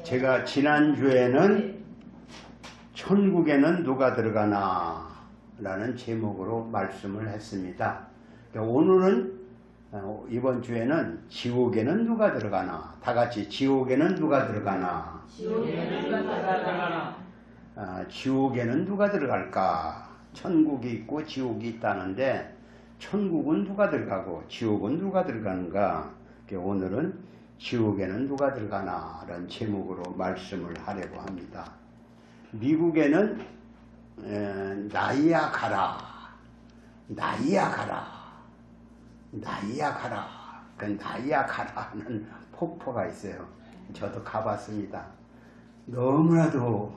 제가 지난주에는 천국에는 누가 들어가나 라는 제목으로 말씀을 했습니다. 오늘은 이번 주에는 지옥에는 누가 들어가나, 다 같이 지옥에는 누가 들어가나, 지옥에는 누가 들어갈까. 천국이 있고 지옥이 있다는데 천국은 누가 들어가고 지옥은 누가 들어가는가. 오늘은 지옥에는 누가 들어가나 라는 제목으로 말씀을 하려고 합니다. 미국에는 나이야 가라, 나이야 가라, 나이야 가라, 그 나이야 가라는 폭포가 있어요. 저도 가봤습니다. 너무나도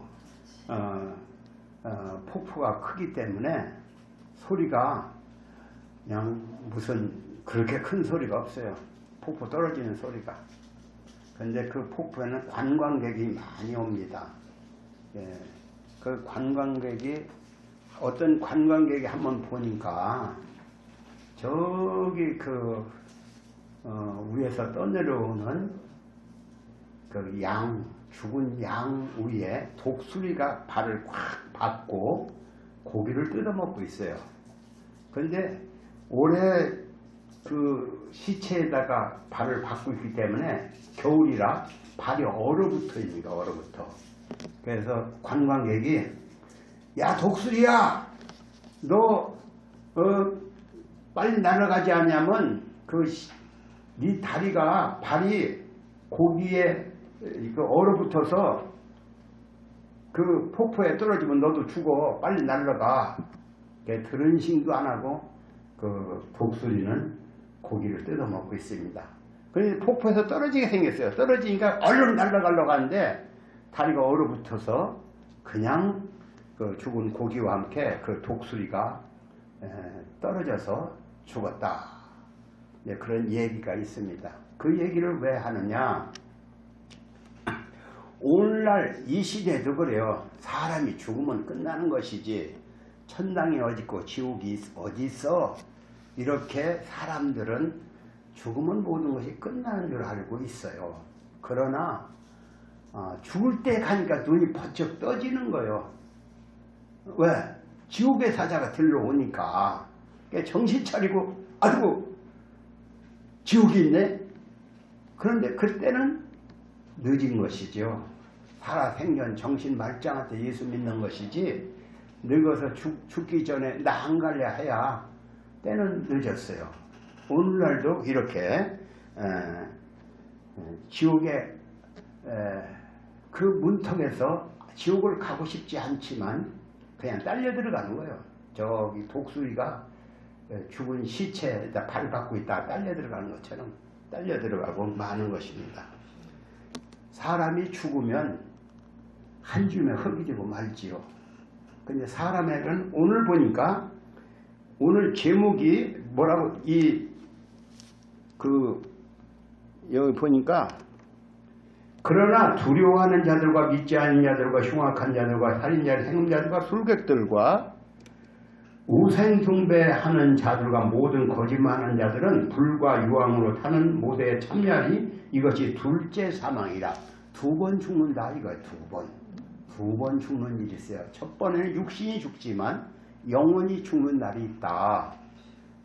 폭포가 크기 때문에 소리가 그냥 무슨 그렇게 큰 소리가 없어요. 폭포 떨어지는 소리가. 근데 그 폭포에는 관광객이 많이 옵니다. 예, 그 관광객이 어떤 관광객이 한번 보니까 저기 위에서 떠내려오는 그 죽은 양 위에 독수리가 발을 꽉 받고 고기를 뜯어먹고 있어요. 근데 오래 그 시체에다가 발을 받고 있기 때문에 겨울이라 발이 얼어붙어 있습니다. 얼어붙어. 그래서 관광객이 야 독수리야, 너 빨리 날아가지 않냐면 네 다리가 발이 고기에 얼어붙어서 그 폭포에 떨어지면 너도 죽어. 빨리 날아가. 들은 싱도 안 하고 그 독수리는 고기를 뜯어먹고 있습니다. 그래서 폭포에서 떨어지게 생겼어요. 떨어지니까 얼른 날아가려고 하는데 다리가 얼어붙어서 그냥 그 죽은 고기와 함께 그 독수리가 떨어져서 죽었다. 그런 얘기가 있습니다. 그 얘기를 왜 하느냐? 오늘날 이 시대도 그래요. 사람이 죽으면 끝나는 것이지 천당이 어디 있고 지옥이 어디 있어? 이렇게 사람들은 죽으면 모든 것이 끝나는 줄 알고 있어요. 그러나 죽을 때 가니까 눈이 번쩍 떠지는 거예요. 왜? 지옥의 사자가 들러오니까 정신 차리고 아이고 지옥이 있네? 그런데 그때는 늦은 것이죠. 살아생전 정신 말짱할 때 예수 믿는 것이지 늙어서 죽기 전에 나 안 갈래 해야 때는 늦었어요. 오늘날도 이렇게 지옥의 그 문턱에서 지옥을 가고 싶지 않지만 그냥 딸려 들어가는 거예요. 저기 독수리가 죽은 시체에다 발 받고 있다가 딸려 들어가는 것처럼 딸려 들어가고 마는 것입니다. 사람이 죽으면 한 줌에 흙이 되고 말지요. 근데 사람에게는 오늘 보니까 오늘 제목이 뭐라고 여기 보니까 그러나 두려워하는 자들과 믿지 않는 자들과 흉악한 자들과 살인자, 행음자들과 술객들과 우상숭배하는 자들과 모든 거짓말하는 자들은 불과 유황으로 타는 모대에 참여하니 이것이 둘째 사망이라. 2번 죽는다 이거예요. 2번 죽는 일이 있어요. 첫 번에는 육신이 죽지만 영혼이 죽는 날이 있다.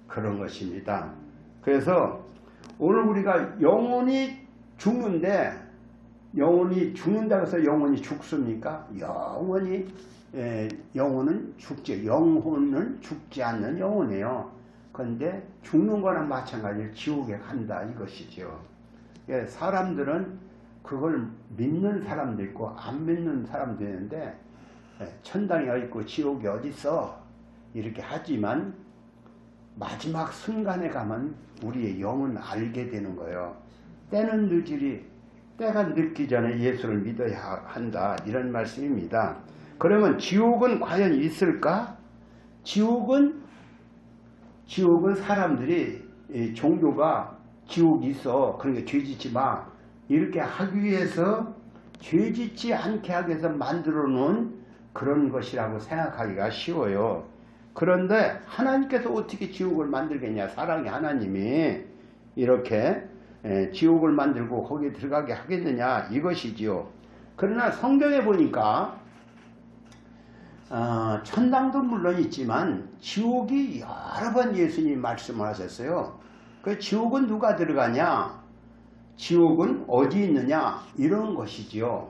그런 것입니다. 그래서 오늘 우리가 영혼이 죽는데 영혼이 죽는다고 해서 영혼이 죽습니까? 영혼은 죽지. 영혼은 죽지 않는 영혼이에요. 그런데 죽는 거랑 마찬가지로 지옥에 간다 이것이죠. 사람들은 그걸 믿는 사람도 있고 안 믿는 사람도 있는데 천당이 어디 있고 지옥이 어디 있어 이렇게 하지만 마지막 순간에 가면 우리의 영은 알게 되는 거예요. 때는 늦으리 때가 늦기 전에 예수를 믿어야 한다 이런 말씀입니다. 그러면 지옥은 과연 있을까? 지옥은 사람들이 종교가 지옥이 있어 그러니까 죄짓지 마 이렇게 하기 위해서 죄짓지 않게 하기 위해서 만들어 놓은 그런 것이라고 생각하기가 쉬워요. 그런데 하나님께서 어떻게 지옥을 만들겠냐. 사랑의 하나님이 이렇게 지옥을 만들고 거기에 들어가게 하겠느냐 이것이지요. 그러나 성경에 보니까 천당도 물론 있지만 지옥이 여러 번 예수님이 말씀을 하셨어요. 그 지옥은 누가 들어가냐? 지옥은 어디 있느냐? 이런 것이지요.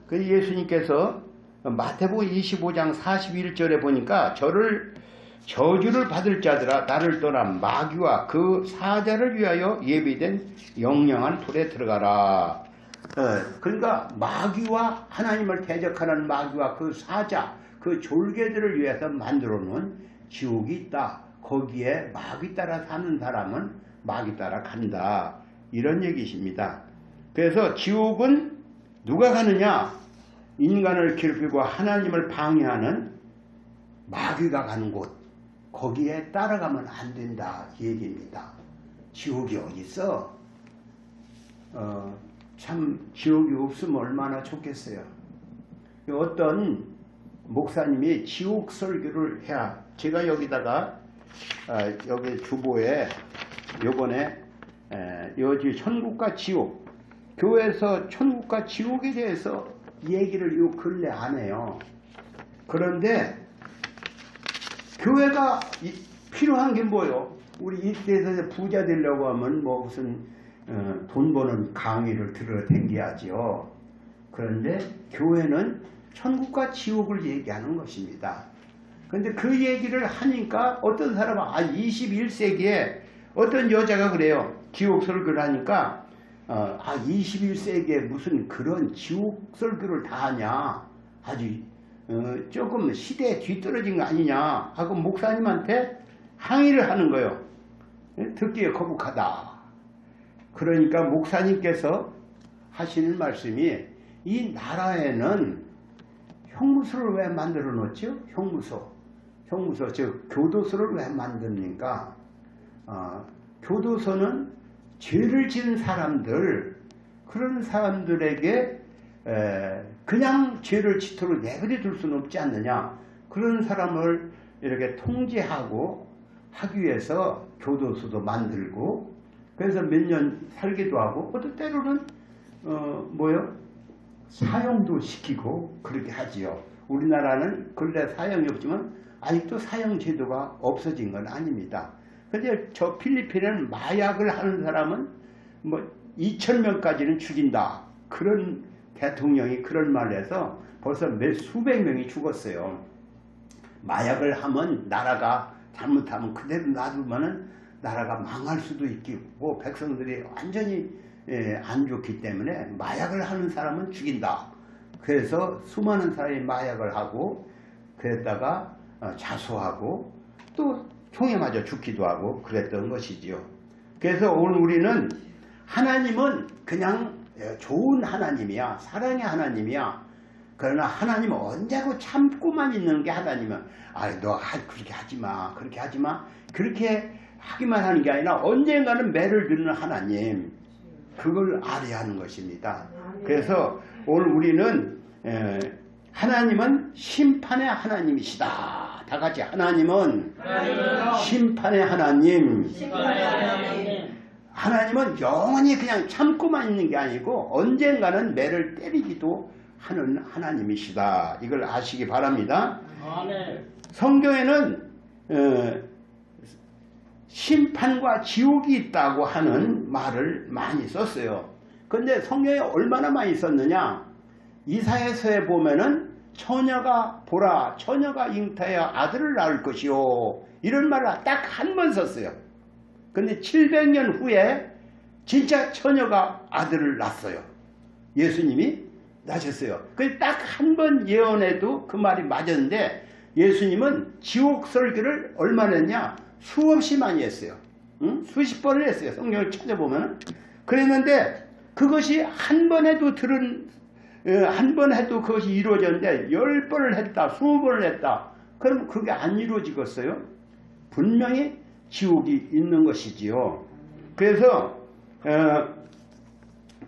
그 예수님께서 마태복음 25장 41절에 보니까 저주를 받을 자들아 나를 떠나 마귀와 그 사자를 위하여 예비된 영영한 불에 들어가라. 그러니까 마귀와 하나님을 대적하는 마귀와 그 사자, 그 졸개들을 위해서 만들어 놓은 지옥이 있다. 거기에 마귀 따라 사는 사람은 마귀 따라 간다. 이런 얘기십니다. 그래서 지옥은 누가 가느냐? 인간을 괴롭히고 하나님을 방해하는 마귀가 가는 곳. 거기에 따라가면 안 된다. 이 얘기입니다. 지옥이 어디 있어? 참 지옥이 없으면 얼마나 좋겠어요. 어떤 목사님이 지옥 설교를 해야, 제가 여기다가 여기 주보에 요번에 여기 천국과 지옥, 교회에서 천국과 지옥에 대해서 얘기를 요 근래 안 해요. 그런데 교회가 필요한 게 뭐요? 우리 이때에서 부자 되려고 하면 뭐 무슨 돈 버는 강의를 들어 댕겨야지요. 그런데 교회는 천국과 지옥을 얘기하는 것입니다. 그런데 그 얘기를 하니까 어떤 사람은 21세기에 어떤 여자가 그래요. 지옥 설교를 하니까 21세기에 무슨 그런 지옥 설교를 다 하냐. 아주 조금 시대에 뒤떨어진 거 아니냐 하고 목사님한테 항의를 하는 거예요. 듣기에 거북하다. 그러니까 목사님께서 하시는 말씀이 이 나라에는 형무소를 왜 만들어 놓죠? 형무소 즉 교도소를 왜 만듭니까? 교도소는 죄를 지은 사람들, 그런 사람들에게 그냥 죄를 짓도록 내버려 둘 수는 없지 않느냐. 그런 사람을 이렇게 통제하고 하기 위해서 교도소도 만들고, 그래서 몇 년 살기도 하고, 어떤 때로는 사형도 시키고 그렇게 하지요. 우리나라는 근래 사형이 없지만 아직도 사형 제도가 없어진 건 아닙니다. 근데 저 필리핀은 마약을 하는 사람은 2,000명까지는 죽인다. 그런 대통령이 그런 말을 해서 벌써 수백 명이 죽었어요. 마약을 하면 나라가 잘못하면 그대로 놔두면은 나라가 망할 수도 있고 백성들이 완전히 안 좋기 때문에 마약을 하는 사람은 죽인다. 그래서 수많은 사람이 마약을 하고 그랬다가 자수하고 또 총에 맞아 죽기도 하고 그랬던 것이지요. 그래서 오늘 우리는 하나님은 그냥 좋은 하나님이야. 사랑의 하나님이야. 그러나 하나님은 언제고 참고만 있는 게 하나님은 너 그렇게 하지마, 그렇게 하지마, 그렇게 하기만 하는 게 아니라 언젠가는 매를 드는 하나님, 그걸 알아야 하는 것입니다. 그래서 오늘 우리는 하나님은 심판의 하나님이시다. 다 같이 하나님은 심판의 하나님. 하나님은 영원히 그냥 참고만 있는 게 아니고 언젠가는 매를 때리기도 하는 하나님이시다. 이걸 아시기 바랍니다. 성경에는 심판과 지옥이 있다고 하는 말을 많이 썼어요. 그런데 성경에 얼마나 많이 썼느냐? 이사야서에 보면은 처녀가 보라, 처녀가 잉태하여 아들을 낳을 것이요, 이런 말을 딱 한 번 썼어요. 근데 700년 후에 진짜 처녀가 아들을 낳았어요. 예수님이 낳으셨어요. 그 딱 한 번 예언해도 그 말이 맞았는데 예수님은 지옥 설교를 얼마나 했냐? 수없이 많이 했어요. 수십 번을 했어요. 성경을 찾아보면. 그랬는데 그것이 한 번 해도 그것이 이루어졌는데 10번을 했다, 20번을 했다. 그럼 그게 안 이루어지겠어요? 분명히 지옥이 있는 것이지요. 그래서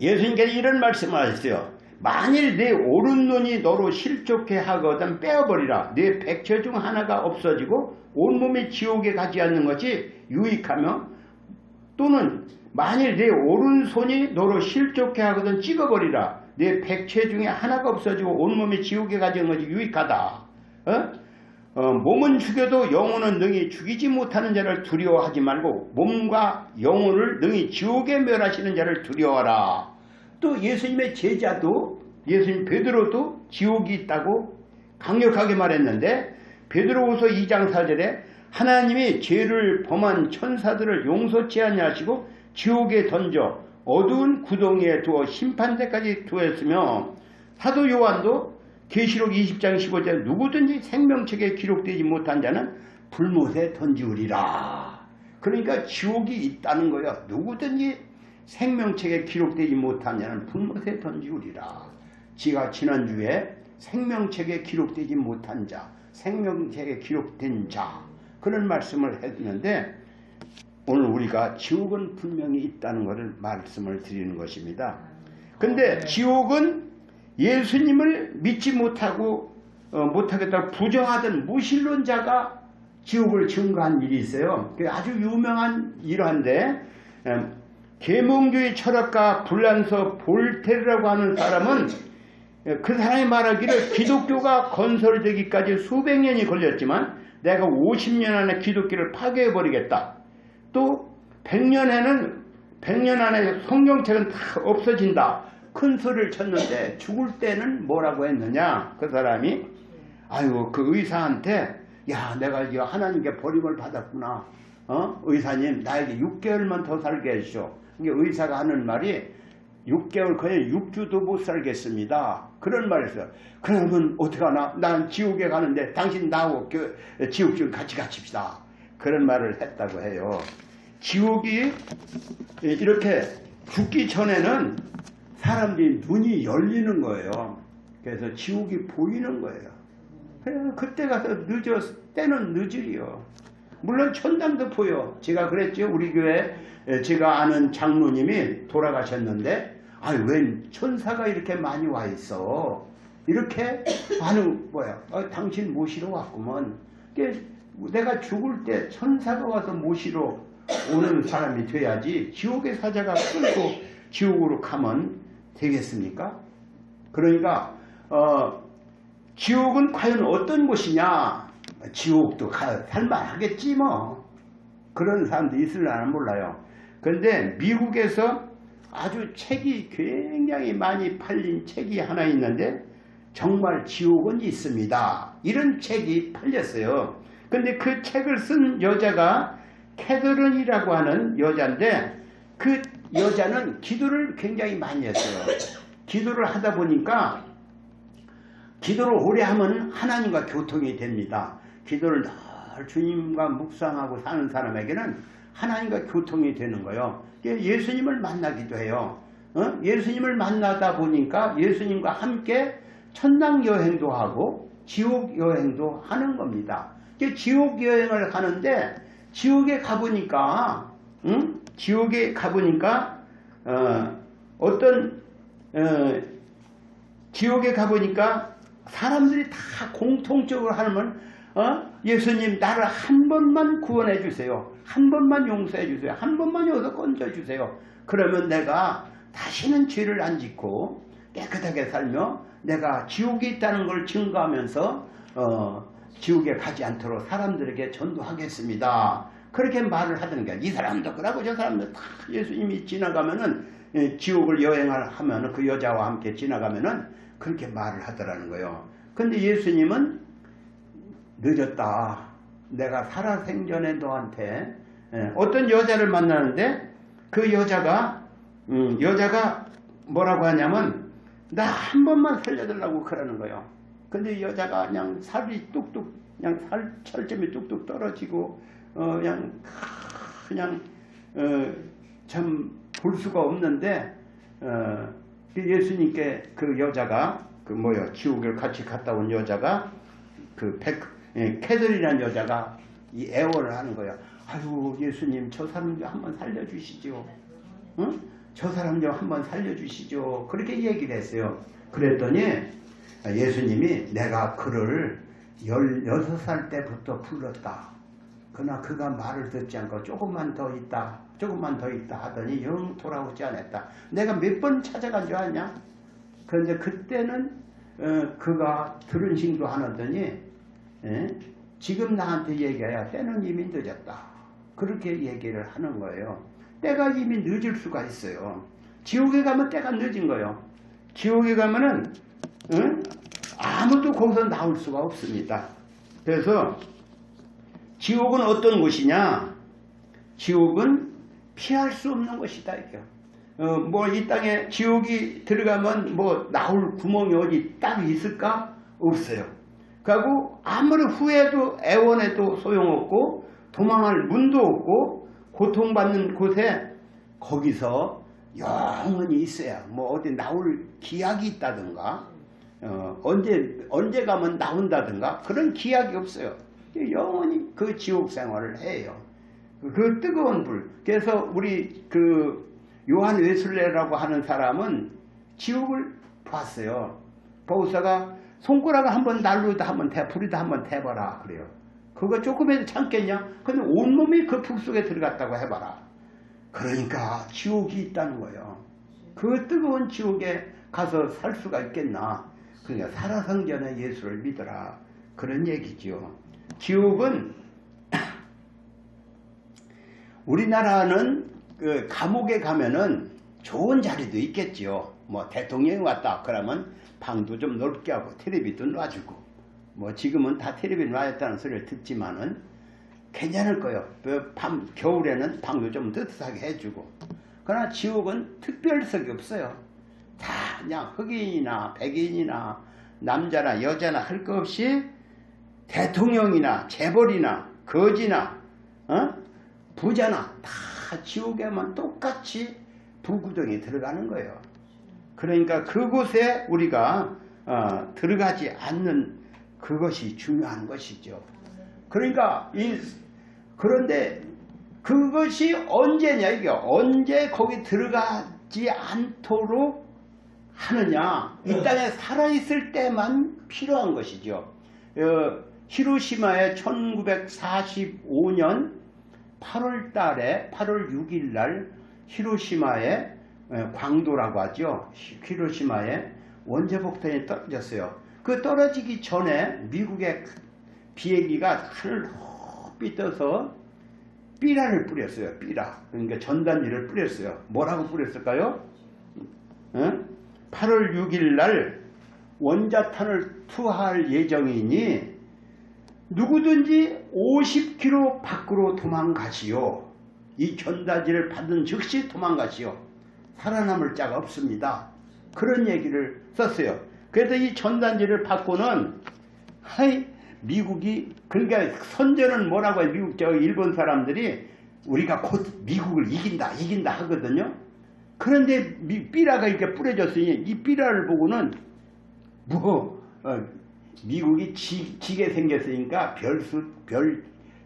예수님께서 이런 말씀을 하셨어요. 만일 내 오른눈이 너로 실족해 하거든 빼어버리라. 내 백체 중 하나가 없어지고 온몸이 지옥에 가지 않는 것이 유익하며, 또는 만일 내 오른손이 너로 실족해 하거든 찍어버리라. 내 백체 중에 하나가 없어지고 온몸이 지옥에 가져온 것이 유익하다. 몸은 죽여도 영혼은 능히 죽이지 못하는 자를 두려워하지 말고 몸과 영혼을 능히 지옥에 멸하시는 자를 두려워하라. 또 예수님의 제자도 예수님 베드로도 지옥이 있다고 강력하게 말했는데 베드로후서 2장 4절에 하나님이 죄를 범한 천사들을 용서치 아니하시고 지옥에 던져 어두운 구덩이에 두어 심판대까지 두었으며 사도 요한도 계시록 20장 15절에 누구든지 생명책에 기록되지 못한 자는 불못에 던지우리라. 그러니까 지옥이 있다는 거예요. 누구든지 생명책에 기록되지 못한 자는 불못에 던지우리라. 지가 지난주에 생명책에 기록되지 못한 자, 생명책에 기록된 자 그런 말씀을 했는데 오늘 우리가 지옥은 분명히 있다는 것을 말씀을 드리는 것입니다. 근데 지옥은 예수님을 믿지 못하겠다고 부정하던 무신론자가 지옥을 증거한 일이 있어요. 아주 유명한 일화인데 계몽주의 철학가 불란서 볼테르라고 하는 사람은 그 사람이 말하기를 기독교가 건설되기까지 수백 년이 걸렸지만 내가 50년 안에 기독교를 파괴해버리겠다. 또 100년 안에 성경책은 다 없어진다. 큰 소리를 쳤는데 죽을 때는 뭐라고 했느냐. 그 사람이 아이고 그 의사한테 야 내가 이제 하나님께 버림을 받았구나. 의사님 나에게 6개월만 더 살게 해주쇼. 이게 의사가 하는 말이 6개월 거의 6주도 못 살겠습니다. 그런 말을 했어요. 그러면 어떡하나? 난 지옥에 가는데 당신 나하고 지옥 좀 같이 갇힙시다. 그런 말을 했다고 해요. 지옥이 이렇게 죽기 전에는 사람들이 눈이 열리는 거예요. 그래서 지옥이 보이는 거예요. 그때 가서 때는 늦으리요. 물론 천당도 보여. 제가 그랬죠. 우리 교회 제가 아는 장로님이 돌아가셨는데 웬 천사가 이렇게 많이 와 있어. 이렇게 당신 모시러 왔구먼. 내가 죽을 때 천사가 와서 모시러 오는 사람이 돼야지 지옥의 사자가 끌고 지옥으로 가면 되겠습니까? 그러니까 지옥은 과연 어떤 곳이냐? 지옥도 살만하겠지 뭐. 그런 사람도 있을려나 몰라요. 그런데 미국에서 아주 책이 굉장히 많이 팔린 책이 하나 있는데 정말 지옥은 있습니다. 이런 책이 팔렸어요. 근데 그 책을 쓴 여자가 캐서린이라고 하는 여자인데 그 여자는 기도를 굉장히 많이 했어요. 기도를 하다 보니까 기도를 오래 하면 하나님과 교통이 됩니다. 기도를 늘 주님과 묵상하고 사는 사람에게는 하나님과 교통이 되는 거예요. 예수님을 만나기도 해요. 예수님을 만나다 보니까 예수님과 함께 천당 여행도 하고 지옥 여행도 하는 겁니다. 지옥 여행을 하는데 지옥에 가보니까 지옥에 가보니까 사람들이 다 공통적으로 하는 예수님 나를 한 번만 구원해 주세요. 한 번만 용서해 주세요. 한 번만 여기서 건져 주세요. 그러면 내가 다시는 죄를 안 짓고 깨끗하게 살며 내가 지옥에 있다는 걸 증거하면서 지옥에 가지 않도록 사람들에게 전도하겠습니다. 그렇게 말을 하던 게 이 사람도 그러고 저 사람도 다 예수님이 지나가면은 지옥을 여행을 하면은 그 여자와 함께 지나가면은 그렇게 말을 하더라는 거예요. 근데 예수님은 늦었다. 내가 살아생전에 너한테 어떤 여자를 만나는데 그 여자가 뭐라고 하냐면 나 한 번만 살려달라고 그러는 거예요. 근데 여자가 그냥 살이 뚝뚝 그냥 살점이 뚝뚝 떨어지고 그냥 참 볼 수가 없는데 예수님께 그 여자가 지옥을 같이 갔다 온 여자가 캐들이라는 여자가 이 애원을 하는 거야. 아유 예수님 저 사람 좀 한번 살려주시죠. 응? 저 사람 좀 한번 살려주시죠. 그렇게 얘기를 했어요. 그랬더니 예수님이 내가 그를 16살 때부터 불렀다. 그러나 그가 말을 듣지 않고 조금만 더 있다 하더니 영 돌아오지 않았다. 내가 몇 번 찾아간 줄 아냐? 그런데 그때는 그가 들은 싱도 하더니 지금 나한테 얘기해야 때는 이미 늦었다. 그렇게 얘기를 하는 거예요. 때가 이미 늦을 수가 있어요. 지옥에 가면 때가 늦은 거예요. 지옥에 가면은 아무도 거기서 나올 수가 없습니다. 그래서 지옥은 어떤 곳이냐? 지옥은 피할 수 없는 것이다. 이게. 뭐 이 땅에 지옥이 들어가면 뭐 나올 구멍이 어디 딱 있을까? 없어요. 그리고 아무리 후회도 애원해도 소용없고 도망할 문도 없고 고통받는 곳에 거기서 영원히 있어야 뭐 어디 나올 기약이 있다든가 언제 가면 나온다든가 그런 기약이 없어요. 영원히 그 지옥 생활을 해요. 그 뜨거운 불. 그래서 우리 그 요한 웨슬레라고 하는 사람은 지옥을 봤어요. 보고서가 손가락을 한번 난로에다 한번 불에다 한번 대봐라 그래요. 그거 조금해도 참겠냐? 근데 온몸이 그 불 속에 들어갔다고 해봐라. 그러니까 지옥이 있다는 거예요. 그 뜨거운 지옥에 가서 살 수가 있겠나? 그러니까 살아생전에 예수를 믿어라. 그런 얘기죠. 지옥은 우리나라는 그 감옥에 가면은 좋은 자리도 있겠지요. 뭐 대통령이 왔다 그러면 방도 좀 넓게 하고 텔레비도 놔주고 뭐 지금은 다 텔레비 놔줬다는 소리를 듣지만은 괜찮을 거예요. 겨울에는 방도 좀 뜨뜻하게 해주고. 그러나 지옥은 특별석이 없어요. 다 그냥 흑인이나 백인이나 남자나 여자나 할 것 없이 대통령이나 재벌이나 거지나 부자나 다 지옥에만 똑같이 불구덩이에 들어가는 거예요. 그러니까 그곳에 우리가 들어가지 않는 그것이 중요한 것이죠. 그러니까 그런데 그것이 언제냐 이게 언제 거기 들어가지 않도록 하느냐 이 땅에 살아있을 때만 필요한 것이죠. 히로시마에 1945년 8월 달에 8월 6일 날 히로시마에 광도라고 하죠. 히로시마에 원자폭탄이 떨어졌어요. 그 떨어지기 전에 미국의 비행기가 하늘 햇빛 떠서 삐라를 뿌렸어요. 삐라. 그러니까 전단지를 뿌렸어요. 뭐라고 뿌렸을까요? 8월 6일 날 원자탄을 투하할 예정이니 누구든지 50km 밖으로 도망가시오. 이 전단지를 받은 즉시 도망가시오. 살아남을 자가 없습니다. 그런 얘기를 썼어요. 그래서 이 전단지를 받고는 미국이 그러니까 선전은 뭐라고 해요? 미국 일본 사람들이 우리가 곧 미국을 이긴다 하거든요. 그런데 삐라가 이렇게 뿌려졌으니 이 삐라를 보고는 미국이 지게 생겼으니까 별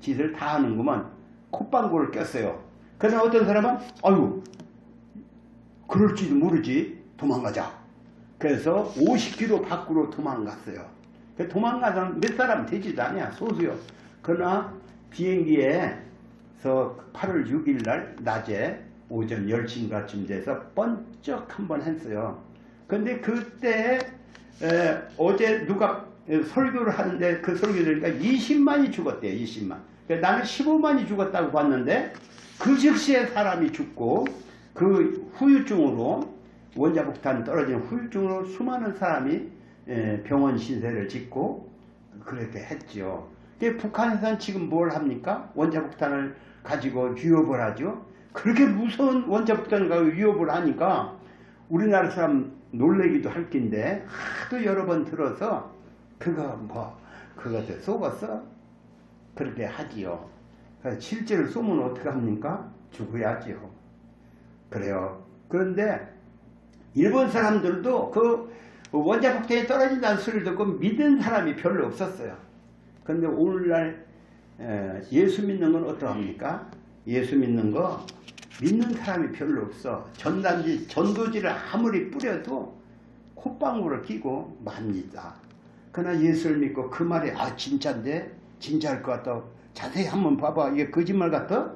짓을 다 하는구만. 콧방구를 꼈어요. 그러나 어떤 사람은 아유 그럴지도 모르지 도망가자. 그래서 50km 밖으로 도망갔어요. 도망가서 몇 사람 되지도 않냐 소수요. 그러나 비행기에서 8월 6일 날 낮에 오전 10시인가쯤 돼서 번쩍 한번 했어요. 근데 그때 어제 누가 설교를 하는데 그 설교 들으니까 20만이 죽었대요. 20만. 그러니까 나는 15만이 죽었다고 봤는데 그 즉시에 사람이 죽고 그 후유증으로 원자폭탄 떨어진 후유증으로 수많은 사람이 병원 신세를 짓고 그렇게 했죠. 북한에서는 지금 뭘 합니까? 원자폭탄을 가지고 위협을 하죠. 그렇게 무서운 원자폭탄을 가지고 위협을 하니까 우리나라 사람 놀래기도 할 낀데 하도 여러 번 들어서 그것을 속았어? 그렇게 하지요. 실제로 쏘면 어떻게 합니까? 죽어야지요. 그래요. 그런데 일본 사람들도 그 원자폭탄이 떨어진다는 소리를 듣고 믿는 사람이 별로 없었어요. 그런데 오늘날 예수 믿는 건 어떠합니까? 예수 믿는 거 믿는 사람이 별로 없어. 전도지를 아무리 뿌려도 콧방울을 끼고 맙니다. 그러나 예수를 믿고 그 말이 진짜인데? 진짜일 것 같다. 자세히 한번 봐봐. 이게 거짓말 같아?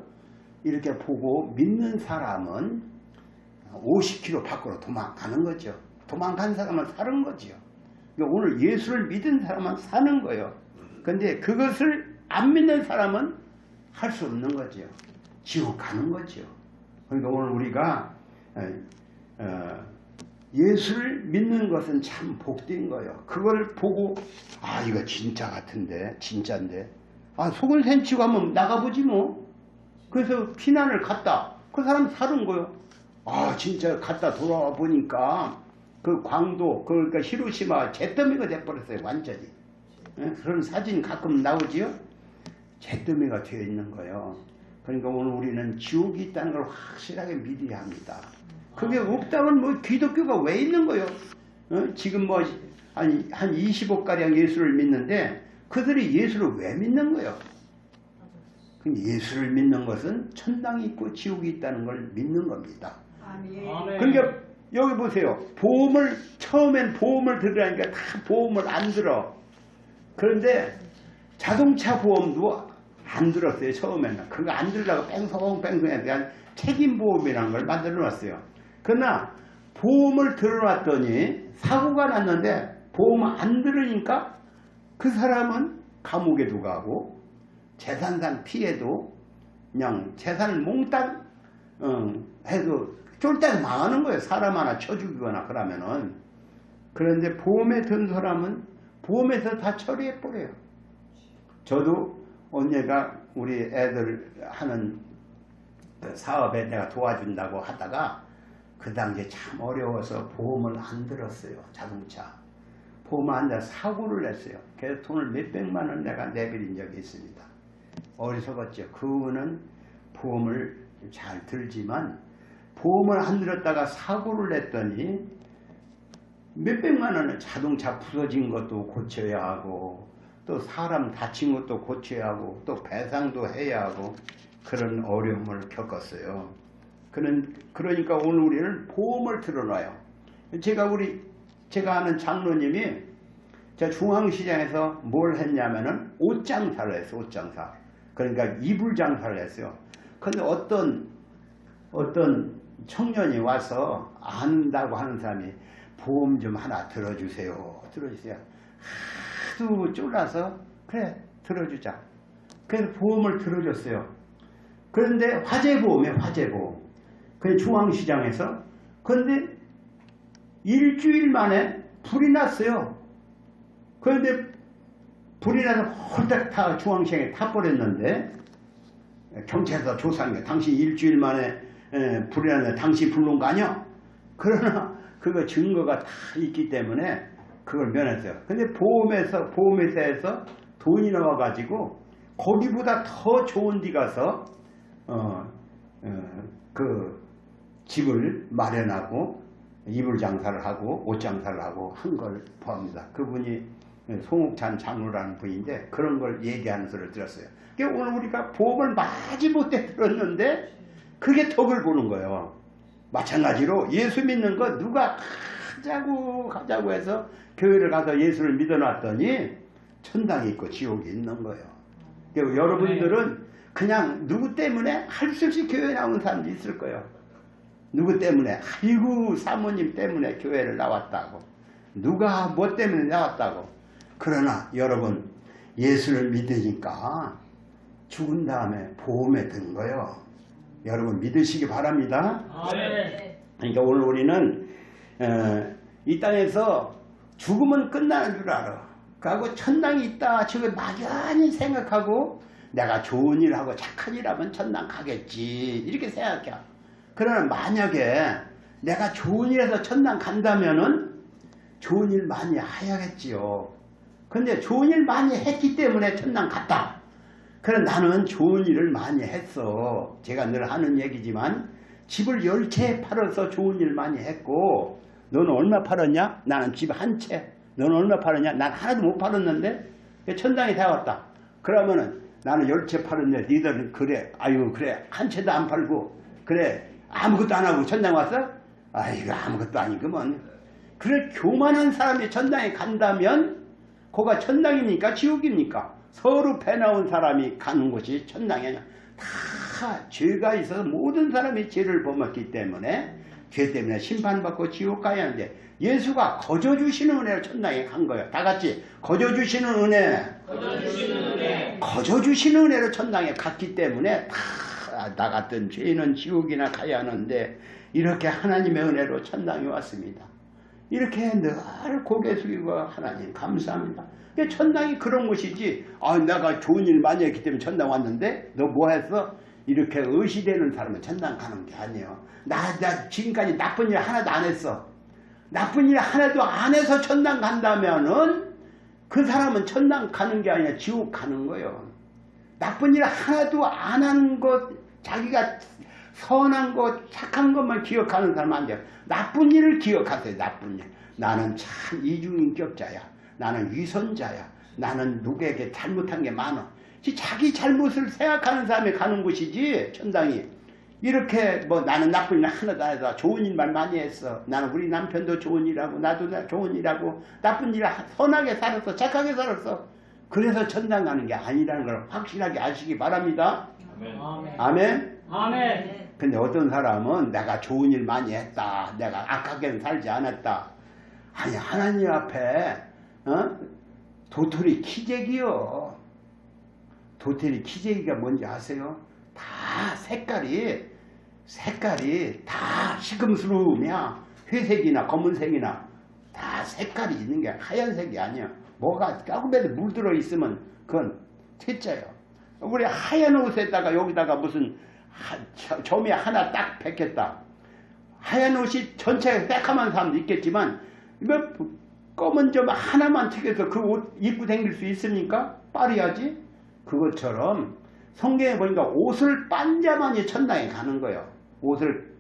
이렇게 보고 믿는 사람은 50km 밖으로 도망가는 거죠. 도망간 사람은 사는 거지요. 그러니까 오늘 예수를 믿은 사람은 사는 거예요. 근데 그것을 안 믿는 사람은 할 수 없는 거지요. 지옥 가는 거지요. 그러니까 오늘 우리가 예수를 믿는 것은 참 복된 거예요. 그걸 보고 아 이거 진짜 같은데 진짜인데 아 속은 센치고 한번 나가보지 뭐. 그래서 피난을 갔다. 그 사람 사는 거예요. 아 진짜 갔다 돌아와 보니까 그 광도 그러니까 히로시마 잿더미가 돼버렸어요. 완전히. 그런 사진 가끔 나오지요. 잿더미가 되어 있는 거예요. 그러니까 오늘 우리는 지옥이 있다는 걸 확실하게 믿어야 합니다. 그게 없다면 뭐 기독교가 왜 있는 거예요? 지금 뭐 한 20억가량 예수를 믿는데 그들이 예수를 왜 믿는 거예요? 예수를 믿는 것은 천당이 있고 지옥이 있다는 걸 믿는 겁니다. 아멘. 그러니까 여기 보세요. 처음엔 보험을 들으라니까 다 보험을 안 들어. 그런데 자동차 보험도 안 들었어요. 처음에는. 그거 안 들으려고 뺑송뺑송에 대한 책임보험이라는 걸 만들어 놨어요. 그러나 보험을 들어놨더니 사고가 났는데 보험 안 들으니까 그 사람은 감옥에도 가고 재산상 피해도 그냥 재산을 몽땅 해도 쫄딱 망하는 거예요. 사람 하나 쳐 죽이거나 그러면은. 그런데 보험에 든 사람은 보험에서 다 처리해 버려요. 저도 언제가 우리 애들 하는 그 사업에 내가 도와준다고 하다가 그 당시에 참 어려워서 보험을 안 들었어요. 자동차. 보험 안 들어 사고를 냈어요. 그래서 돈을 몇백만 원 내가 내버린 적이 있습니다. 어리석었죠. 그분은 보험을 잘 들지만 보험을 안 들었다가 사고를 냈더니 몇백만 원을 자동차 부서진 것도 고쳐야 하고 또 사람 다친 것도 고쳐야 하고 또 배상도 해야 하고 그런 어려움을 겪었어요. 그러니까 오늘 우리는 보험을 들어놔요. 제가 아는 장로님이 저 중앙시장에서 뭘 했냐면은 옷장사를 했어요. 옷장사. 그러니까 이불 장사를 했어요. 근데 어떤 청년이 와서 안다고 하는 사람이 보험 좀 하나 들어주세요. 하도 쫄라서 그래 들어주자. 그래서 보험을 들어줬어요. 그런데 화재보험이에요. 화재보험. 그 중앙시장에서. 그런데 일주일 만에 불이 났어요. 그런데 불이 나서 홀딱 다 중앙시장에 타버렸는데 경찰서 조사한 거예요. 당신 일주일 만에 불이 났는데 당신 불러온 거 아니야? 그러나 그거 증거가 다 있기 때문에 그걸 면했어요. 근데 보험회사에서 돈이 나와가지고 거기보다 더 좋은 데 가서 그 집을 마련하고 이불 장사를 하고 옷 장사를 하고 한 걸 보합니다. 그분이 송옥찬 장로라는 분인데 그런 걸 얘기하는 소리를 들었어요. 그러니까 오늘 우리가 보험을 마지못해 들었는데 그게 덕을 보는 거예요. 마찬가지로 예수 믿는 거 누가 가자고 해서 교회를 가서 예수를 믿어놨더니 천당이 있고 지옥이 있는 거예요. 그러니까 여러분들은 그냥 누구 때문에 할 수 없이 교회에 나오는 사람도 있을 거예요. 누구 때문에? 아이고 사모님 때문에 교회를 나왔다고. 누가 뭐 때문에 나왔다고. 그러나 여러분 예수를 믿으니까 죽은 다음에 보험에 든 거예요. 여러분 믿으시기 바랍니다. 네. 그러니까 오늘 우리는 이 땅에서 죽으면 끝나는 줄 알아. 그리고 천당이 있다 저걸 막연히 생각하고 내가 좋은 일 하고 착한 일 하면 천당 가겠지 이렇게 생각해. 그러나 만약에 내가 좋은 일해서 천당 간다면은 좋은 일 많이 해야겠지요. 근데 좋은 일 많이 했기 때문에 천당 갔다. 그래 나는 좋은 일을 많이 했어. 제가 늘 하는 얘기지만 집을 10채 팔아서 좋은 일 많이 했고 너는 얼마 팔았냐? 나는 집 한 채. 너는 얼마 팔았냐? 난 하나도 못 팔았는데 천당에 다 왔다. 그러면은 나는 10채 팔았는데 니들은 그래 한 채도 안 팔고 그래 아무것도 안 하고 천당 왔어? 아이고 아무것도 아니구먼. 그래 교만한 사람이 천당에 간다면 거가 천당입니까? 지옥입니까? 서로 배 나온 사람이 가는 곳이 천당이 아니야. 다 죄가 있어서 모든 사람이 죄를 범했기 때문에 죄 때문에 심판받고 지옥 가야 하는데 예수가 거저 주시는 은혜로 천당에 간 거예요. 다 같이 거저 주시는 은혜. 거저 주시는 은혜로 천당에 갔기 때문에 다 나 같은 죄인은 지옥이나 가야 하는데 이렇게 하나님의 은혜로 천당에 왔습니다. 이렇게 늘 고개 숙이고 하나님 감사합니다. 천당이 그런 곳이지. 내가 좋은 일 많이 했기 때문에 천당 왔는데 너 뭐 했어? 이렇게 의시되는 사람은 천당 가는 게 아니에요. 나 지금까지 나쁜 일 하나도 안 했어. 나쁜 일 하나도 안 해서 천당 간다면은 그 사람은 천당 가는 게 아니라 지옥 가는 거예요. 나쁜 일 하나도 안 하는 것, 자기가 선한 것, 착한 것만 기억하는 사람은 안 돼요. 나쁜 일을 기억하세요. 나쁜 일. 나는 참 이중인격자야. 나는 위선자야. 나는 누구에게 잘못한 게 많아. 자기 잘못을 생각하는 사람이 가는 곳이지 천당이. 이렇게 나는 나쁜 일 하나도 안 해서 좋은 일만 많이 했어. 나는 우리 남편도 좋은 일하고 나도 좋은 일하고 나쁜 일 선하게 살았어. 착하게 살았어. 그래서 천당 가는 게 아니라는 걸 확실하게 아시기 바랍니다. 아멘. 아멘. 아멘. 근데 어떤 사람은 내가 좋은 일 많이 했다. 내가 악하게는 살지 않았다. 아니 하나님 앞에 도토리 키재기요. 도토리 키재기가 뭔지 아세요? 다 색깔이 다 시금스러우며 회색이나 검은색이나 다 색깔이 있는 게 하얀색이 아니야. 뭐가 조금이라도 물들어 있으면 그건 퇴짜예요. 우리 하얀 옷에다가 여기다가 무슨 점이 하나 딱 벗겼다. 하얀 옷이 전체가 새까만 사람도 있겠지만 이거 검은 점 하나만 튀겨서 그 옷 입고 다닐 수 있습니까? 빠려야지. 그것처럼 성경에 보니까 옷을 빤 자만이 천당에 가는 거예요. 옷을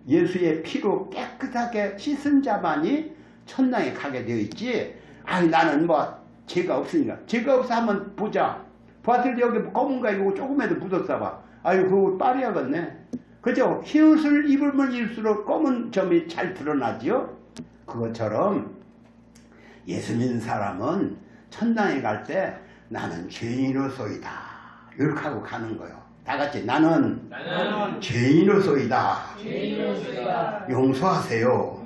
예수의 피로 깨끗하게 씻은 자만이 천당에 가게 되어 있지. 나는 죄가 없으니까. 죄가 없어 한번 보자. 봤을 때 여기 검은 거 이거 조금이라도 묻었어 봐. 그거 빠려야겠네. 그죠? 흰옷을 입으면 입을수록 검은 점이 잘 드러나지요. 그것처럼 예수 믿는 사람은 천당에 갈 때 나는 죄인으로소이다. 이렇게 하고 가는 거예요. 다 같이 나는 죄인으로소이다. 용서하세요.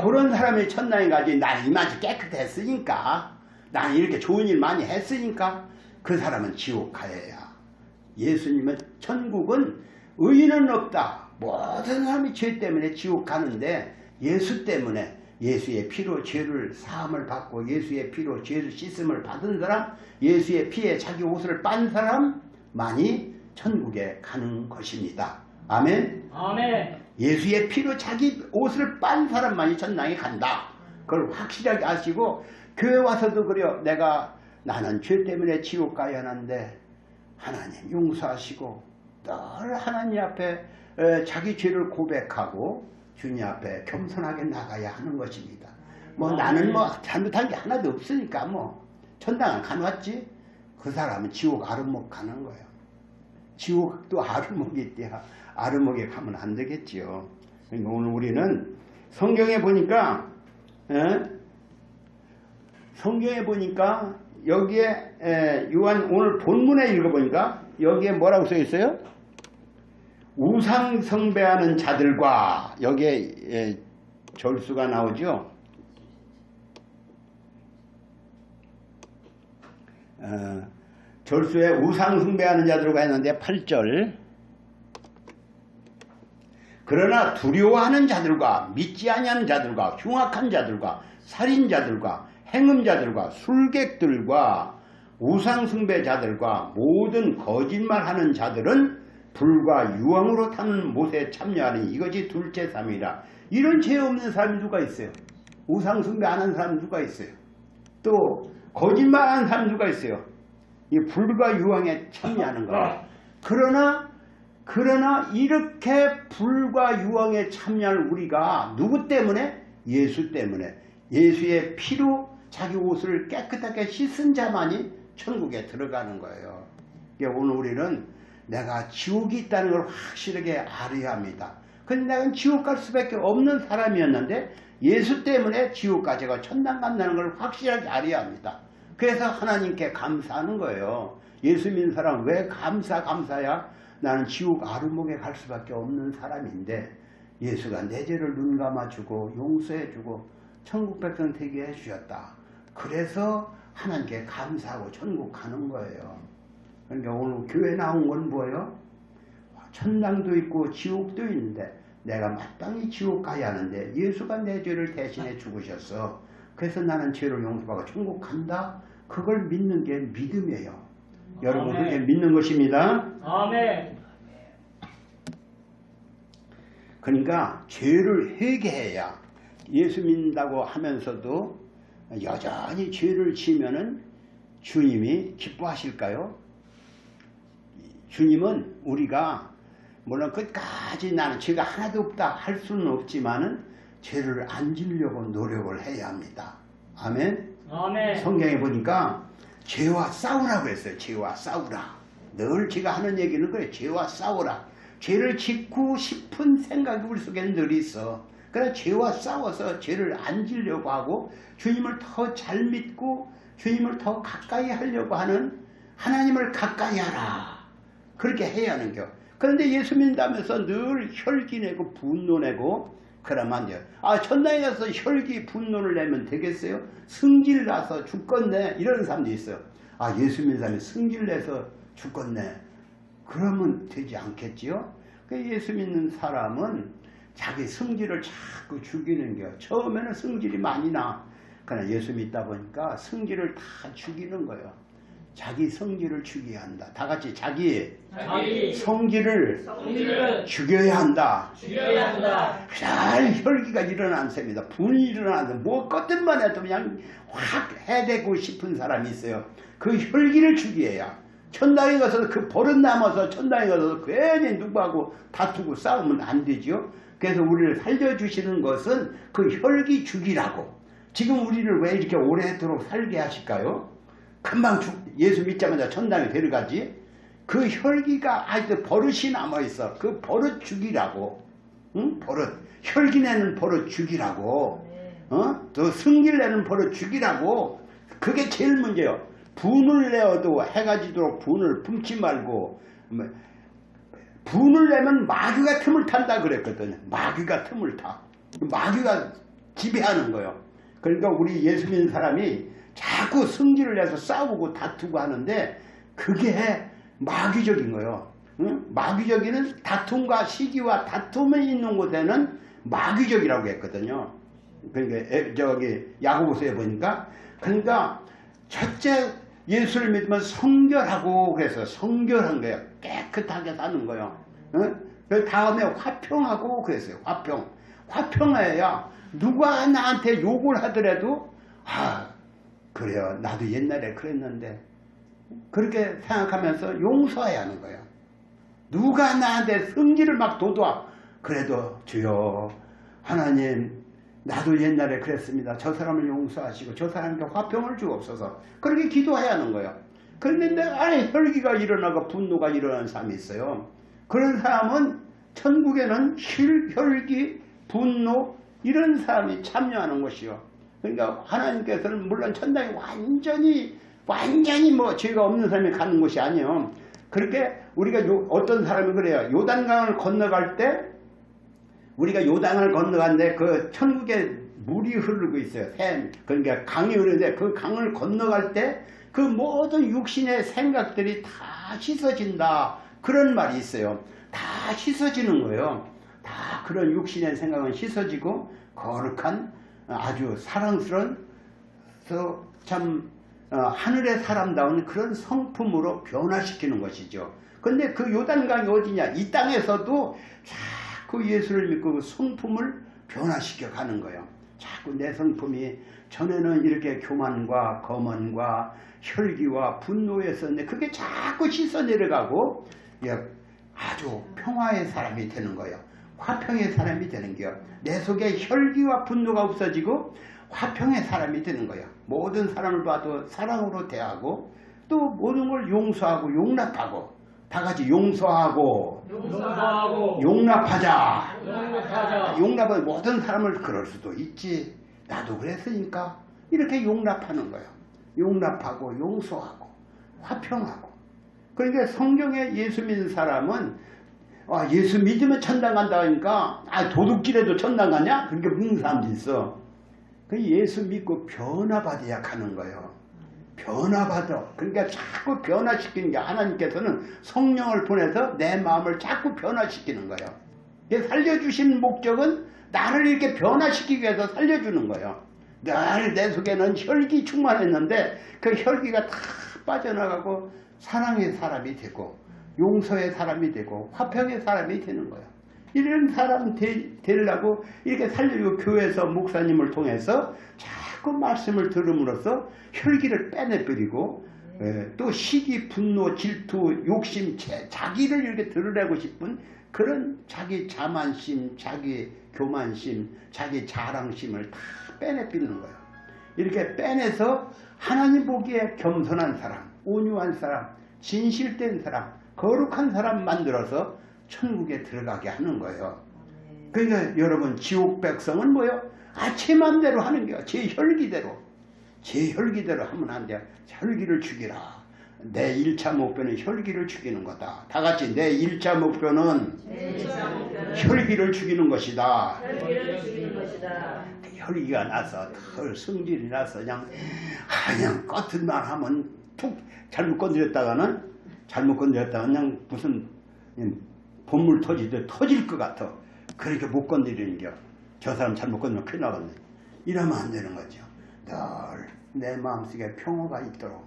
그런 사람이 천당에 가지. 나는 이만큼 깨끗했으니까, 나는 이렇게 좋은 일 많이 했으니까 그 사람은 지옥 가야. 예수님은 천국은 의인은 없다. 모든 사람이 죄 때문에 지옥 가는데 예수 때문에 예수의 피로 죄를 사함을 받고 예수의 피로 죄를 씻음을 받은 사람, 예수의 피에 자기 옷을 빤 사람만이 천국에 가는 것입니다. 아멘. 아멘. 예수의 피로 자기 옷을 빤 사람만이 천당에 간다. 그걸 확실하게 아시고 교회 와서도 그래요. 나는 죄 때문에 지옥 가야 하는데 하나님 용서하시고 늘 하나님 앞에 자기 죄를 고백하고 주님 앞에 겸손하게 나가야 하는 것입니다. 나는 잘못한 게 하나도 없으니까 천당을 가놨지. 그 사람은 지옥 아르목 가는 거예요. 지옥도 아르목이 있대야. 아르목에 가면 안 되겠지요. 그러니까 오늘 우리는 성경에 보니까 여기에 요한 오늘 본문에 읽어보니까 여기에 뭐라고 써 있어요? 우상 숭배하는 자들과 여기에 절수가 나오죠. 절수에 우상 숭배하는 자들과 했는데 8절 그러나 두려워하는 자들과 믿지 아니하는 자들과 흉악한 자들과 살인자들과 행음자들과 술객들과 우상 숭배자들과 모든 거짓말하는 자들은 불과 유황으로 타는 못에 참여하니 이것이 둘째 삶이라. 이런 죄 없는 사람이 누가 있어요? 우상 숭배 안 하는 사람이 누가 있어요? 또 거짓말하는 사람이 누가 있어요? 이 불과 유황에 참여하는 거예요. 그러나 이렇게 불과 유황에 참여할 우리가 누구 때문에? 예수 때문에. 예수의 피로 자기 옷을 깨끗하게 씻은 자만이 천국에 들어가는 거예요. 오늘 우리는 내가 지옥이 있다는 걸 확실하게 알아야 합니다. 근데 내가 지옥 갈 수밖에 없는 사람이었는데 예수 때문에 지옥 가지고 천당 간다는 걸 확실하게 알아야 합니다. 그래서 하나님께 감사하는 거예요. 예수 믿는 사람은 왜 감사야? 나는 지옥 아르목에 갈 수밖에 없는 사람인데 예수가 내 죄를 눈 감아주고 용서해주고 천국 백성 되게 해주셨다. 그래서 하나님께 감사하고 천국 가는 거예요. 그러니까 오늘 교회 나온 건 뭐예요? 천당도 있고 지옥도 있는데 내가 마땅히 지옥 가야 하는데 예수가 내 죄를 대신해 죽으셨어. 그래서 나는 죄를 용서받고 천국 간다. 그걸 믿는 게 믿음이에요. 아멘. 여러분 그렇게 믿는 것입니다. 아멘. 그러니까 죄를 회개해야 예수 믿는다고 하면서도 여전히 죄를 지으면은 주님이 기뻐하실까요? 주님은 우리가 물론 끝까지 나는 죄가 하나도 없다 할 수는 없지만은 죄를 안 지으려고 노력을 해야 합니다. 아멘. 아멘. 성경에 보니까 죄와 싸우라고 했어요. 죄와 싸우라. 늘 제가 하는 얘기는 그래. 죄와 싸우라. 죄를 짓고 싶은 생각이 우리 속에는 늘 있어. 그래서 죄와 싸워서 죄를 안 지으려고 하고 주님을 더 잘 믿고 주님을 더 가까이 하려고 하는 하나님을 가까이 하라. 그렇게 해야 하는 겨. 그런데 예수 믿는다면서 늘 혈기 내고 분노 내고 그러면 안 돼요. 아, 천당에 가서 혈기 분노를 내면 되겠어요? 승질 나서 죽겠네 이런 사람도 있어요. 아, 예수 믿는 사람이 승질 내서 죽겠네. 그러면 되지 않겠지요? 예수 믿는 사람은 자기 성질을 자꾸 죽이는 겨. 처음에는 성질이 많이 나. 그러나 예수 믿다 보니까 성질을 다 죽이는 거예요. 자기 성질을 죽여야 한다. 다 같이 자기 성질을 죽여야 한다. 잘 혈기가 일어나는 셈입니다. 분이 일어나는 뭐 껐든만 해도 그냥 확 해대고 싶은 사람이 있어요. 그 혈기를 죽여야. 천당에 가서 그 버릇 남아서 천당에 가서 괜히 누구하고 다투고 싸우면 안 되죠. 그래서 우리를 살려주시는 것은 그 혈기 죽이라고. 지금 우리를 왜 이렇게 오래도록 살게 하실까요? 금방 예수 믿자마자 천당에 데려가지. 그 혈기가 아직도 버릇이 남아있어. 그 버릇 죽이라고. 응? 버릇. 혈기 내는 버릇 죽이라고. 또 승질 내는 버릇 죽이라고. 그게 제일 문제예요. 분을 내어도 해가 지도록 분을 품지 말고. 분을 내면 마귀가 틈을 탄다 그랬거든요. 마귀가 틈을 타. 마귀가 지배하는 거예요. 그러니까 우리 예수 믿는 사람이 자꾸 승질을 내서 싸우고 다투고 하는데 그게 마귀적인 거예요. 응? 마귀적이는 다툼과 시기와 다툼이 있는 곳에는 마귀적이라고 했거든요. 그러니까 저기 야고보서에 보니까 그러니까 첫째 예수를 믿으면 성결하고 그래서 성결한 거예요. 깨끗하게 사는 거예요. 응? 그 다음에 화평하고 그랬어요. 화평해야 누가 나한테 욕을 하더라도 그래요. 나도 옛날에 그랬는데 그렇게 생각하면서 용서해야 하는 거예요. 누가 나한테 성질을 막 돋아 그래도 주여 하나님 나도 옛날에 그랬습니다. 저 사람을 용서하시고 저 사람에게 화평을 주옵소서. 그렇게 기도해야 하는 거예요. 그런데 혈기가 일어나고 분노가 일어나는 사람이 있어요. 그런 사람은 천국에는 혈기, 분노 이런 사람이 참여하는 것이요. 그러니까 하나님께서는 물론 천당에 완전히 뭐 죄가 없는 사람이 가는 것이 아니에요. 그렇게 우리가 어떤 사람이 그래요. 요단강을 건너갈 때 우리가 요단을 건너갔는데 그 천국에 물이 흐르고 있어요. 그러니까 강이 흐르는데 그 강을 건너갈 때 그 모든 육신의 생각들이 다 씻어진다. 그런 말이 있어요. 다 씻어지는 거예요. 다 그런 육신의 생각은 씻어지고 거룩한 아주 사랑스러운 참 하늘의 사람다운 그런 성품으로 변화시키는 것이죠. 근데 그 요단강이 어디냐? 이 땅에서도 자꾸 예수를 믿고 그 성품을 변화시켜 가는 거예요. 자꾸 내 성품이 전에는 이렇게 교만과 거만과 혈기와 분노였었는데 그게 자꾸 씻어 내려가고 아주 평화의 사람이 되는 거예요. 화평의 사람이 되는 거예요. 내 속에 혈기와 분노가 없어지고 화평의 사람이 되는 거예요. 모든 사람을 봐도 사랑으로 대하고 또 모든 걸 용서하고 용납하고 다 같이 용서하고 용납하자. 용납은 모든 사람을 그럴 수도 있지. 나도 그랬으니까 이렇게 용납하는 거예요. 용납하고 용서하고 화평하고. 그러니까 성경에 예수 믿는 사람은 예수 믿으면 천당 간다 하니까 도둑질해도 천당 가냐? 그렇게 묻는 사람도 있어. 그 예수 믿고 변화받아야 가는 거예요. 변화받아. 그러니까 자꾸 변화시키는 게 하나님께서는 성령을 보내서 내 마음을 자꾸 변화시키는 거예요. 살려주신 목적은 나를 이렇게 변화시키기 위해서 살려주는 거예요. 늘 내 속에는 혈기 충만했는데 그 혈기가 다 빠져나가고 사랑의 사람이 되고 용서의 사람이 되고 화평의 사람이 되는 거예요. 이런 사람 되려고 이렇게 살려주고 교회에서 목사님을 통해서 자꾸 말씀을 들음으로써 혈기를 빼내버리고 또 시기, 분노, 질투, 욕심, 자기를 이렇게 드러내고 싶은 그런 자기 자만심, 자기 교만심, 자기 자랑심을 다 빼내버리는 거예요. 이렇게 빼내서 하나님 보기에 겸손한 사람, 온유한 사람, 진실된 사람, 거룩한 사람 만들어서 천국에 들어가게 하는 거예요. 그러니까 여러분 지옥 백성은 뭐예요? 제 맘대로 하는 거예요. 제 혈기대로. 제 혈기대로 하면 안 돼요. 혈기를 죽이라. 내 1차 목표는 혈기를 죽이는 거다. 다 같이 내 1차 목표는 혈기를 죽이는 것이다. 혈기가 나서 덜 성질이 나서 그냥 겉은만 하면 툭 잘못 건드렸다가는 그냥 무슨 본물 터지듯 터질 것 같아. 그렇게 못 건드리는 겨. 저 사람 잘못 건드리면 큰일 나겠네. 이러면 안 되는 거죠. 늘 내 마음속에 평화가 있도록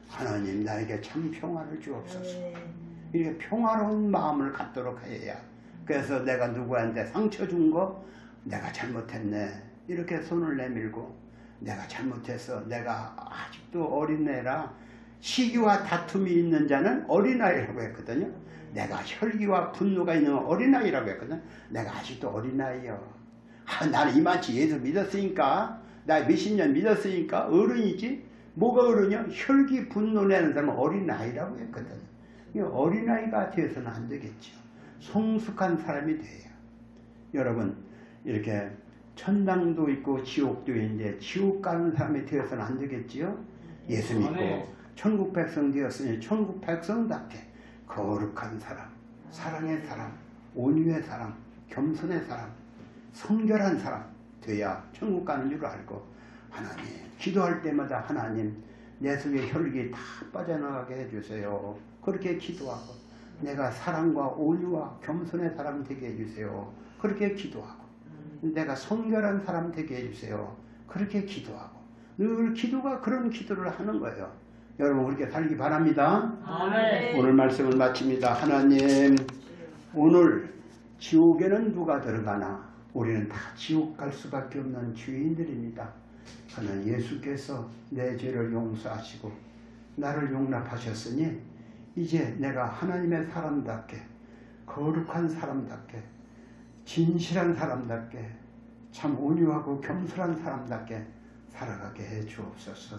하나님 나에게 참 평화를 주옵소서. 이렇게 평화로운 마음을 갖도록 해야. 그래서 내가 누구한테 상처 준 거 내가 잘못했네. 이렇게 손을 내밀고 내가 잘못해서 내가 아직도 어린애라 시기와 다툼이 있는 자는 어린아이라고 했거든요. 내가 혈기와 분노가 있는 어린아이라고 했거든. 내가 아직도 어린아이요. 나는 이만치 예수 믿었으니까 나 몇십 년 믿었으니까 어른이지. 뭐가 어른이야? 혈기 분노 내는 사람은 어린아이라고 했거든. 어린아이가 되어서는 안 되겠죠. 성숙한 사람이 돼요. 여러분 이렇게 천당도 있고 지옥도 있는데 지옥 가는 사람이 되어서는 안 되겠지요. 예수 믿고 천국 백성 되었으니 천국 백성답게 거룩한 사람, 사랑의 사람, 온유의 사람, 겸손의 사람, 성결한 사람 돼야 천국 가는 줄 알고 하나님 기도할 때마다 하나님 내 속에 혈기 다 빠져나가게 해주세요. 그렇게 기도하고 내가 사랑과 온유와 겸손의 사람 되게 해주세요. 그렇게 기도하고 내가 성결한 사람 되게 해주세요. 그렇게 기도하고 늘 기도가 그런 기도를 하는 거예요. 여러분 그렇게 살기 바랍니다. 아멘. 오늘 말씀을 마칩니다. 하나님 오늘 지옥에는 누가 들어가나 우리는 다 지옥 갈 수밖에 없는 죄인들입니다. 하나님 예수께서 내 죄를 용서하시고 나를 용납하셨으니 이제 내가 하나님의 사람답게 거룩한 사람답게 진실한 사람답게 참 온유하고 겸손한 사람답게 살아가게 해 주옵소서.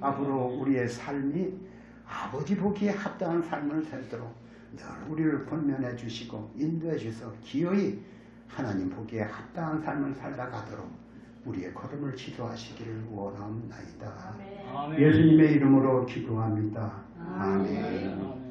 앞으로 우리의 삶이 아버지 보기에 합당한 삶을 살도록 늘 우리를 권면해 주시고 인도해 주셔서 기어이 하나님 보기에 합당한 삶을 살아가도록 우리의 걸음을 지도하시기를 원하옵나이다. 예수님의 이름으로 기도합니다. 아멘.